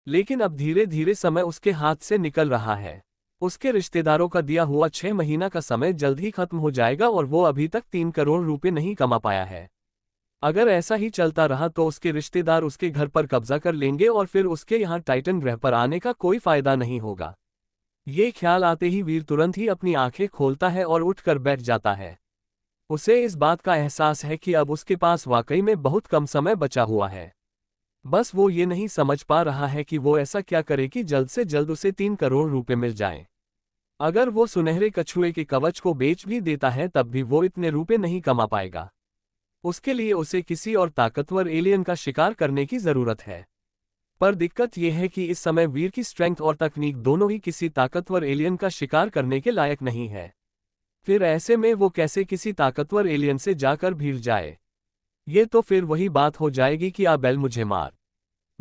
लेकिन अब धीरे धीरे समय उसके हाथ से निकल रहा है। उसके रिश्तेदारों का दिया हुआ 6 महीना का समय जल्द ही खत्म हो जाएगा और वो अभी तक 3 करोड़ रुपए नहीं कमा पाया है। अगर ऐसा ही चलता रहा तो उसके रिश्तेदार उसके घर पर कब्जा कर लेंगे और फिर उसके यहाँ टाइटन ग्रह पर आने का कोई फायदा नहीं होगा। ये ख्याल आते ही वीर तुरंत ही अपनी आंखें खोलता है और उठकर बैठ जाता है। उसे इस बात का एहसास है कि अब उसके पास वाकई में बहुत कम समय बचा हुआ है। बस वो ये नहीं समझ पा रहा है कि वो ऐसा क्या करे कि जल्द से जल्द उसे 3 करोड़ रुपए मिल जाएं। अगर वो सुनहरे कछुए के कवच को बेच भी देता है तब भी वो इतने रुपए नहीं कमा पाएगा। उसके लिए उसे किसी और ताकतवर एलियन का शिकार करने की जरूरत है। पर दिक्कत यह है कि इस समय वीर की स्ट्रेंथ और तकनीक दोनों ही किसी ताकतवर एलियन का शिकार करने के लायक नहीं है। फिर ऐसे में वो कैसे किसी ताकतवर एलियन से जाकर भिड़ जाए। ये तो फिर वही बात हो जाएगी कि बैल मुझे मार।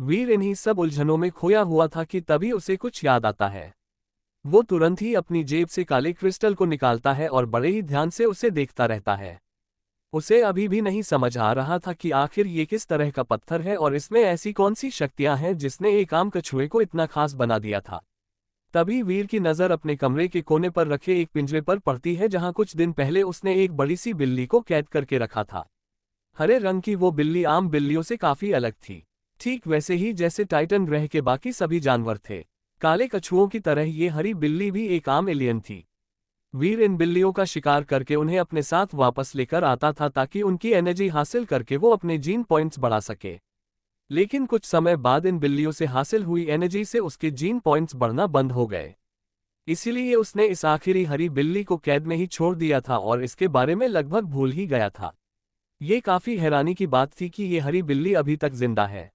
वीर इन्हीं सब उलझनों में खोया हुआ था कि तभी उसे कुछ याद आता है। वो तुरंत ही अपनी जेब से काले क्रिस्टल को निकालता है और बड़े ही ध्यान से उसे देखता रहता है। उसे अभी भी नहीं समझ आ रहा था कि आखिर ये किस तरह का पत्थर है और इसमें ऐसी कौन सी शक्तियां हैं जिसने एक आम कछुए को इतना खास बना दिया था। तभी वीर की नज़र अपने कमरे के कोने पर रखे एक पिंजरे पर पड़ती है जहां कुछ दिन पहले उसने एक बड़ी सी बिल्ली को कैद करके रखा था। हरे रंग की वो बिल्ली आम बिल्लियों से काफी अलग थी, ठीक वैसे ही जैसे टाइटन ग्रह के बाकी सभी जानवर थे। काले कछुओं की तरह ये हरी बिल्ली भी एक आम एलियन थी। वीर इन बिल्लियों का शिकार करके उन्हें अपने साथ वापस लेकर आता था ताकि उनकी एनर्जी हासिल करके वो अपने जीन पॉइंट्स बढ़ा सके। लेकिन कुछ समय बाद इन बिल्लियों से हासिल हुई एनर्जी से उसके जीन पॉइंट्स बढ़ना बंद हो गए। इसीलिए उसने इस आखिरी हरी बिल्ली को कैद में ही छोड़ दिया था और इसके बारे में लगभग भूल ही गया था। ये काफी हैरानी की बात थी कि ये हरी बिल्ली अभी तक जिंदा है।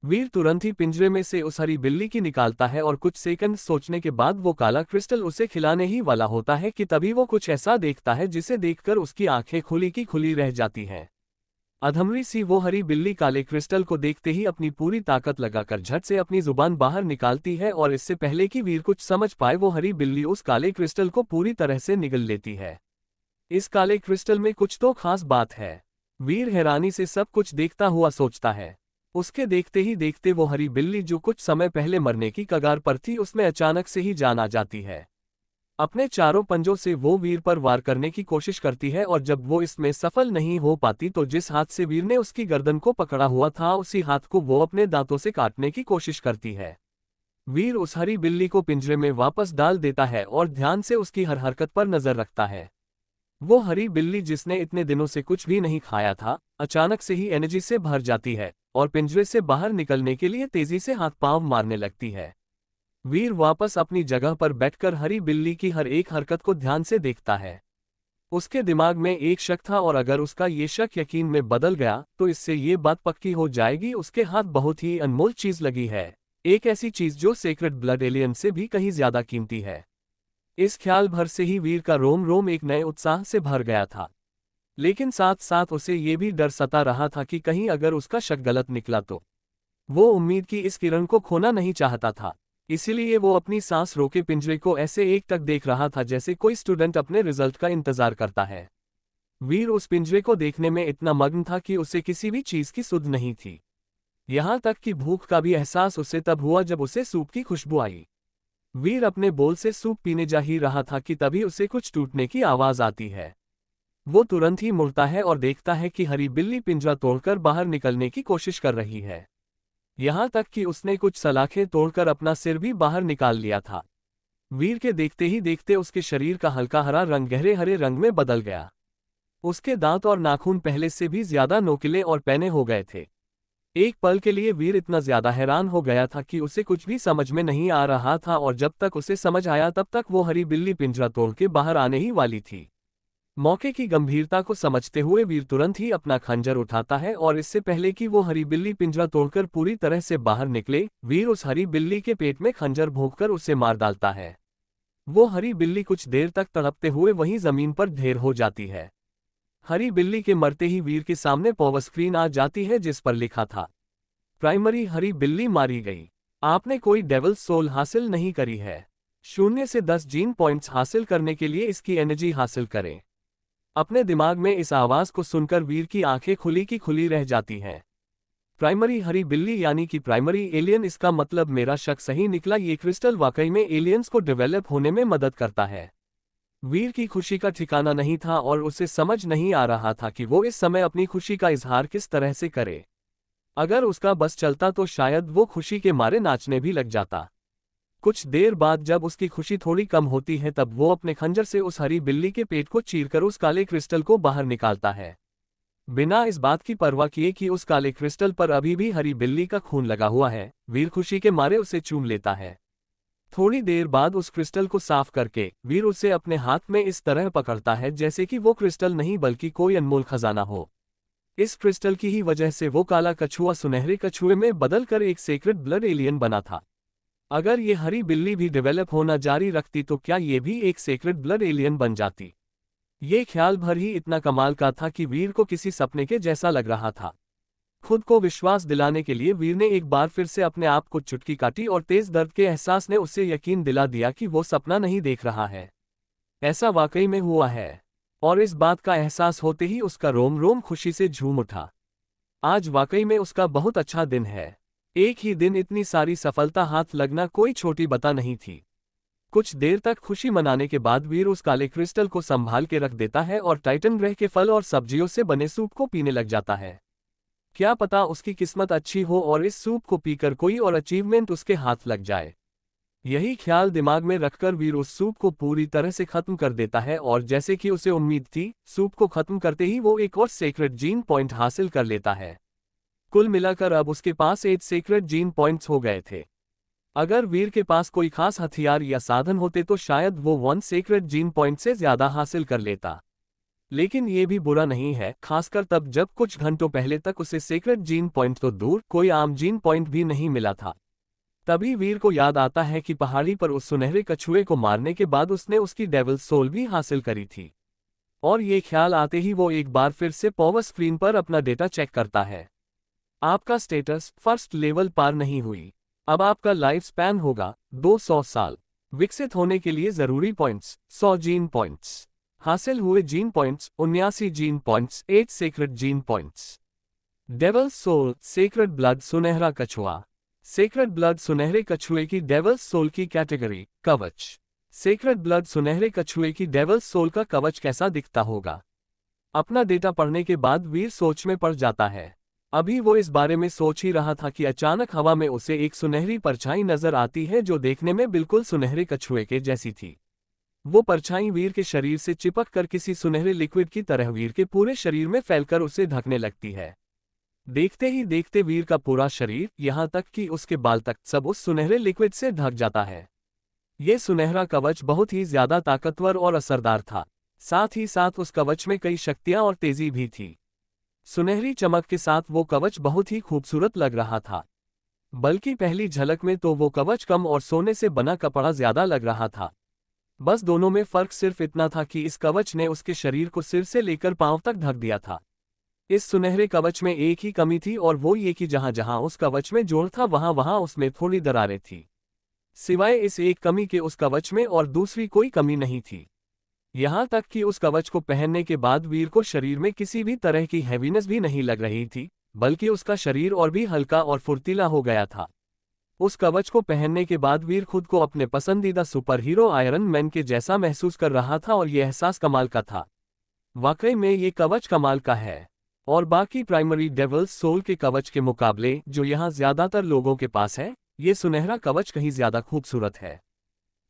वीर तुरंत ही पिंजरे में से उस हरी बिल्ली की निकालता है और कुछ सेकंड सोचने के बाद वो काला क्रिस्टल उसे खिलाने ही वाला होता है कि तभी वो कुछ ऐसा देखता है जिसे देखकर उसकी आंखें खुली की खुली रह जाती हैं। अधमरी सी वो हरी बिल्ली काले क्रिस्टल को देखते ही अपनी पूरी ताकत लगाकर झट से अपनी जुबान बाहर निकालती है और इससे पहले कि वीर कुछ समझ पाए वो हरी बिल्ली उस काले क्रिस्टल को पूरी तरह से निगल लेती है। इस काले क्रिस्टल में कुछ तो खास बात है। वीर हैरानी से सब कुछ देखता हुआ सोचता है। उसके देखते ही देखते वो हरी बिल्ली जो कुछ समय पहले मरने की कगार पर थी उसमें अचानक से ही जान आ जाती है। अपने चारों पंजों से वो वीर पर वार करने की कोशिश करती है और जब वो इसमें सफल नहीं हो पाती तो जिस हाथ से वीर ने उसकी गर्दन को पकड़ा हुआ था उसी हाथ को वो अपने दांतों से काटने की कोशिश करती है। वीर उस हरी बिल्ली को पिंजरे में वापस डाल देता है और ध्यान से उसकी हर हरकत पर नजर रखता है। वो हरी बिल्ली जिसने इतने दिनों से कुछ भी नहीं खाया था अचानक से ही एनर्जी से भर जाती है और पिंजरे से बाहर निकलने के लिए तेजी से हाथ पांव मारने लगती है। वीर वापस अपनी जगह पर बैठकर हरी बिल्ली की हर एक हरकत को ध्यान से देखता है। उसके दिमाग में एक शक था और अगर उसका ये शक यकीन में बदल गया तो इससे ये बात पक्की हो जाएगी उसके हाथ बहुत ही अनमोल चीज लगी है, एक ऐसी चीज जो सेक्रेड ब्लड एलियन से भी कहीं ज्यादा कीमती है। इस ख्याल भर से ही वीर का रोम रोम एक नए उत्साह से भर गया था। लेकिन साथ साथ उसे ये भी डर सता रहा था कि कहीं अगर उसका शक गलत निकला तो। वो उम्मीद की इस किरण को खोना नहीं चाहता था, इसीलिए वो अपनी सांस रोके पिंजरे को ऐसे एकटक देख रहा था जैसे कोई स्टूडेंट अपने रिजल्ट का इंतजार करता है। वीर उस पिंजरे को देखने में इतना मग्न था कि उसे किसी भी चीज की सुध नहीं थी। यहां तक कि भूख का भी एहसास उसे तब हुआ जब उसे सूप की खुशबू आई। वीर अपने बोल से सूप पीने जा ही रहा था कि तभी उसे कुछ टूटने की आवाज आती है। वो तुरंत ही मुड़ता है और देखता है कि हरी बिल्ली पिंजरा तोड़कर बाहर निकलने की कोशिश कर रही है। यहां तक कि उसने कुछ सलाखें तोड़कर अपना सिर भी बाहर निकाल लिया था। वीर के देखते ही देखते उसके शरीर का हल्का हरा रंग गहरे हरे रंग में बदल गया। उसके दांत और नाखून पहले से भी ज्यादा नोकीले और पैने हो गए थे। एक पल के लिए वीर इतना ज्यादा हैरान हो गया था कि उसे कुछ भी समझ में नहीं आ रहा था और जब तक उसे समझ आया तब तक वो हरी बिल्ली पिंजरा तोड़ के बाहर आने ही वाली थी। मौके की गंभीरता को समझते हुए वीर तुरंत ही अपना खंजर उठाता है और इससे पहले कि वो हरी बिल्ली पिंजरा तोड़कर पूरी तरह से बाहर निकले वीर उस हरी बिल्ली के पेट में खंजर भोंककर उसे मार डालता है। वो हरी बिल्ली कुछ देर तक तड़पते हुए वहीं जमीन पर ढेर हो जाती है। हरी बिल्ली के मरते ही वीर के सामने पॉवर स्क्रीन आ जाती है जिस पर लिखा था, प्राइमरी हरी बिल्ली मारी गई, आपने कोई डेविल सोल हासिल नहीं करी है। 0 से 10 जीन पॉइंट्स हासिल करने के लिए इसकी एनर्जी हासिल करें। अपने दिमाग में इस आवाज को सुनकर वीर की आंखें खुली की खुली रह जाती हैं। प्राइमरी हरी बिल्ली यानी कि प्राइमरी एलियन, इसका मतलब मेरा शक सही निकला, ये क्रिस्टल वाकई में एलियंस को डेवलप होने में मदद करता है। वीर की खुशी का ठिकाना नहीं था और उसे समझ नहीं आ रहा था कि वो इस समय अपनी खुशी का इजहार किस तरह से करे। अगर उसका बस चलता तो शायद वो खुशी के मारे नाचने भी लग जाता। कुछ देर बाद जब उसकी खुशी थोड़ी कम होती है तब वो अपने खंजर से उस हरी बिल्ली के पेट को चीरकर उस काले क्रिस्टल को बाहर निकालता है, बिना इस बात की परवाह किए कि उस काले क्रिस्टल पर अभी भी हरी बिल्ली का खून लगा हुआ है। वीर खुशी के मारे उसे चूम लेता है। थोड़ी देर बाद उस क्रिस्टल को साफ करके वीर उसे अपने हाथ में इस तरह पकड़ता है जैसे कि वो क्रिस्टल नहीं बल्कि कोई अनमोल खजाना हो। इस क्रिस्टल की ही वजह से वो काला कछुआ सुनहरे कछुए में बदलकर एक सेक्रेड ब्लड एलियन बना था। अगर ये हरी बिल्ली भी डेवलप होना जारी रखती तो क्या ये भी एक सेक्रेड ब्लड एलियन बन जाती। ये ख्याल भर ही इतना कमाल का था कि वीर को किसी सपने के जैसा लग रहा था। खुद को विश्वास दिलाने के लिए वीर ने एक बार फिर से अपने आप को चुटकी काटी और तेज दर्द के एहसास ने उसे यकीन दिला दिया कि वो सपना नहीं देख रहा है, ऐसा वाकई में हुआ है। और इस बात का एहसास होते ही उसका रोम रोम खुशी से झूम उठा। आज वाकई में उसका बहुत अच्छा दिन है। एक ही दिन इतनी सारी सफलता हाथ लगना कोई छोटी बता नहीं थी। कुछ देर तक खुशी मनाने के बाद वीर उस काले क्रिस्टल को संभाल के रख देता है और टाइटन ग्रह के फल और सब्जियों से बने सूप को पीने लग जाता है। क्या पता उसकी किस्मत अच्छी हो और इस सूप को पीकर कोई और अचीवमेंट उसके हाथ लग जाए। यही ख्याल दिमाग में रखकर वीर उस सूप को पूरी तरह से खत्म कर देता है और जैसे कि उसे उम्मीद थी, सूप को खत्म करते ही वो एक और सीक्रेट जीन पॉइंट हासिल कर लेता है। कुल मिलाकर अब उसके पास 8 सीक्रेट जीन पॉइंट्स हो गए थे। अगर वीर के पास कोई खास हथियार या साधन होते तो शायद वो 1 सीक्रेट जीन पॉइंट से ज्यादा हासिल कर लेता। लेकिन ये भी बुरा नहीं है, खासकर तब जब कुछ घंटों पहले तक उसे सीक्रेट जीन पॉइंट तो दूर कोई आम जीन पॉइंट भी नहीं मिला था। तभी वीर को याद आता है कि पहाड़ी पर उस सुनहरे कछुए को मारने के बाद उसने उसकी डेविल सोल भी हासिल करी थी। और ये ख्याल आते ही वो एक बार फिर से पावर स्क्रीन पर अपना डेटा चेक करता है। आपका स्टेटस फर्स्ट लेवल पार नहीं हुई। अब आपका लाइफ स्पैन होगा 200 साल। विकसित होने के लिए जरूरी पॉइंट्स 100 जीन पॉइंट्स। हासिल हुए gene points 79 gene points, 8 secret gene points. Devil soul secret blood सुनहरा कछुआ। सीक्रेट ब्लड सुनहरे कछुए की डेविल सोल की कैटेगरी कवच। सीक्रेट ब्लड सुनहरे कछुए की डेविल सोल का कवच कैसा दिखता होगा। अपना डेटा पढ़ने के बाद वीर सोच में पड़ जाता है। अभी वो इस बारे में सोच ही रहा था कि अचानक हवा में उसे एक सुनहरी परछाई नजर आती है जो देखने में बिल्कुल सुनहरे कछुए के जैसी थी। वो परछाई वीर के शरीर से चिपक कर किसी सुनहरे लिक्विड की तरह वीर के पूरे शरीर में फैलकर उसे ढकने लगती है। देखते ही देखते वीर का पूरा शरीर, यहाँ तक कि उसके बाल तक, सब उस सुनहरे लिक्विड से ढक जाता है। ये सुनहरा कवच बहुत ही ज्यादा ताकतवर और असरदार था। साथ ही साथ उस कवच में कई शक्तियां और तेजी भी थी। सुनहरी चमक के साथ वो कवच बहुत ही खूबसूरत लग रहा था। बल्कि पहली झलक में तो वो कवच कम और सोने से बना कपड़ा ज्यादा लग रहा था। बस दोनों में फर्क सिर्फ इतना था कि इस कवच ने उसके शरीर को सिर से लेकर पांव तक ढक दिया था। इस सुनहरे कवच में एक ही कमी थी और वो ये कि जहां जहां उस कवच में जोड़ था वहां वहां उसमें थोड़ी दरारें थी। सिवाय इस एक कमी के उस कवच में और दूसरी कोई कमी नहीं थी। यहां तक कि उस कवच को पहनने के बाद वीर को शरीर में किसी भी तरह की हैवीनेस भी नहीं लग रही थी, बल्कि उसका शरीर और भी हल्का और फुर्तीला हो गया था। उस कवच को पहनने के बाद वीर खुद को अपने पसंदीदा सुपर हीरो आयरन मैन के जैसा महसूस कर रहा था और यह एहसास कमाल का था। वाकई में ये कवच कमाल का है और बाकी प्राइमरी डेविल सोल के कवच के मुकाबले जो यहाँ ज्यादातर लोगों के पास है, ये सुनहरा कवच कहीं ज्यादा खूबसूरत है।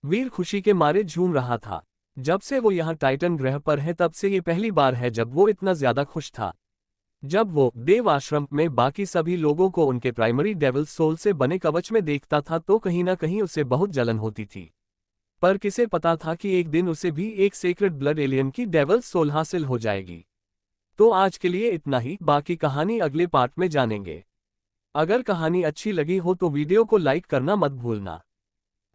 वीर खुशी के मारे झूम रहा था। जब से वो यहाँ टाइटन ग्रह पर है तब से ये पहली बार है जब वो इतना ज्यादा खुश था। जब वो देव आश्रम में बाकी सभी लोगों को उनके प्राइमरी डेविल सोल से बने कवच में देखता था तो कहीं ना कहीं उसे बहुत जलन होती थी। पर किसे पता था कि एक दिन उसे भी एक सीक्रेट ब्लड एलियन की डेविल सोल हासिल हो जाएगी। तो आज के लिए इतना ही, बाकी कहानी अगले पार्ट में जानेंगे। अगर कहानी अच्छी लगी हो तो वीडियो को लाइक करना मत भूलना।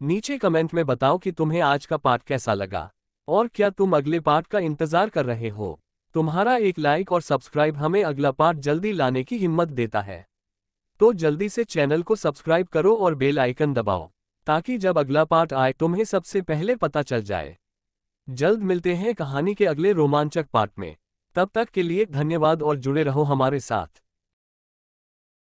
नीचे कमेंट में बताओ कि तुम्हें आज का पार्ट कैसा लगा और क्या तुम अगले पार्ट का इंतजार कर रहे हो। तुम्हारा एक लाइक और सब्सक्राइब हमें अगला पार्ट जल्दी लाने की हिम्मत देता है। तो जल्दी से चैनल को सब्सक्राइब करो और बेल आइकन दबाओ ताकि जब अगला पार्ट आए तुम्हें सबसे पहले पता चल जाए। जल्द मिलते हैं कहानी के अगले रोमांचक पार्ट में। तब तक के लिए धन्यवाद और जुड़े रहो हमारे साथ।